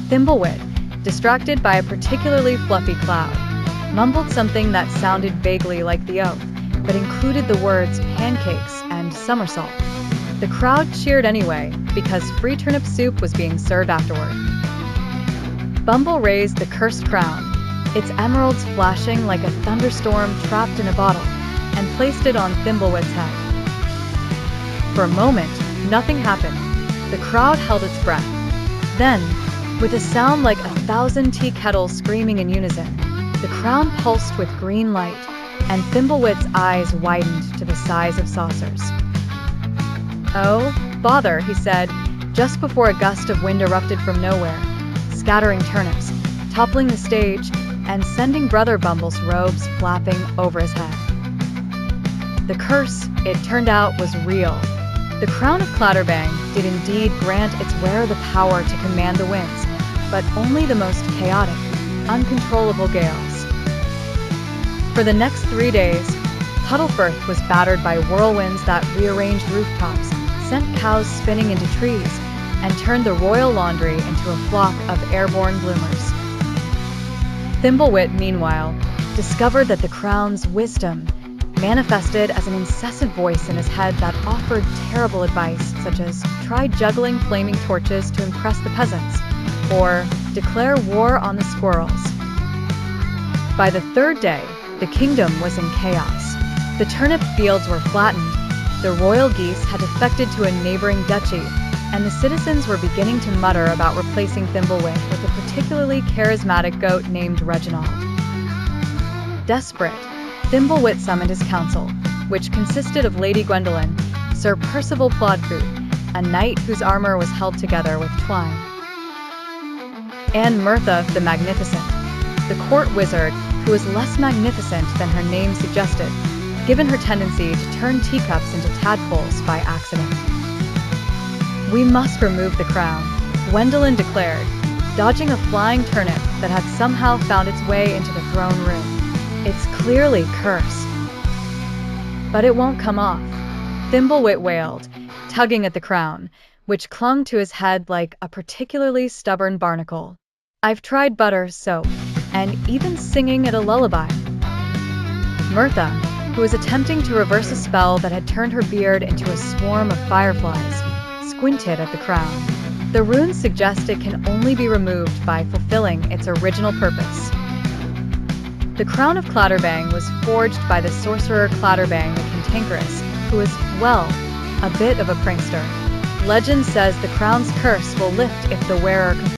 Thimbleweed, distracted by a particularly fluffy cloud, mumbled something that sounded vaguely like the oath, but included the words pancakes and somersault. The crowd cheered anyway, because free turnip soup was being served afterward. Bumble raised the Cursed Crown, its emeralds flashing like a thunderstorm trapped in a bottle, and placed it on Thimbleweed's head. For a moment, nothing happened. The crowd held its breath. Then, with a sound like 1,000 tea kettles screaming in unison, the crown pulsed with green light, and Thimbleweed's eyes widened to the size of saucers. "Oh, bother," he said, just before a gust of wind erupted from nowhere, scattering turnips, toppling the stage, and sending Brother Bumble's robes flapping over his head. The curse, it turned out, was real. The Crown of Clatterbang did indeed grant its wearer the power to command the winds, but only the most chaotic, uncontrollable gales. For the next 3 days, Puddlefirth was battered by whirlwinds that rearranged rooftops, sent cows spinning into trees, and turned the royal laundry into a flock of airborne bloomers. Thimbleweed, meanwhile, discovered that the crown's wisdom manifested as an incessant voice in his head that offered terrible advice, such as try juggling flaming torches to impress the peasants, or declare war on the squirrels. By the 3rd day, the kingdom was in chaos. The turnip fields were flattened, the royal geese had defected to a neighboring duchy, and the citizens were beginning to mutter about replacing Thimbleweed with a particularly charismatic goat named Reginald. Desperate, Thimbleweed summoned his council, which consisted of Lady Gwendolen, Sir Percival Plodfoot, a knight whose armor was held together with twine, and Mirtha the Magnificent, the court wizard who was less magnificent than her name suggested, given her tendency to turn teacups into tadpoles by accident. "We must remove the crown," Gwendolen declared, dodging a flying turnip that had somehow found its way into the throne room. "It's clearly cursed." "But it won't come off," Thimbleweed wailed, tugging at the crown, which clung to his head like a particularly stubborn barnacle. "I've tried butter, soap, and even singing it a lullaby." Mirtha, who was attempting to reverse a spell that had turned her beard into a swarm of fireflies, squinted at the crown. The runes suggest it can only be removed by fulfilling its original purpose. The Crown of Clatterbang was forged by the sorcerer Clatterbang the Cantankerous, who was, well, a bit of a prankster. Legend says the crown's curse will lift if the wearer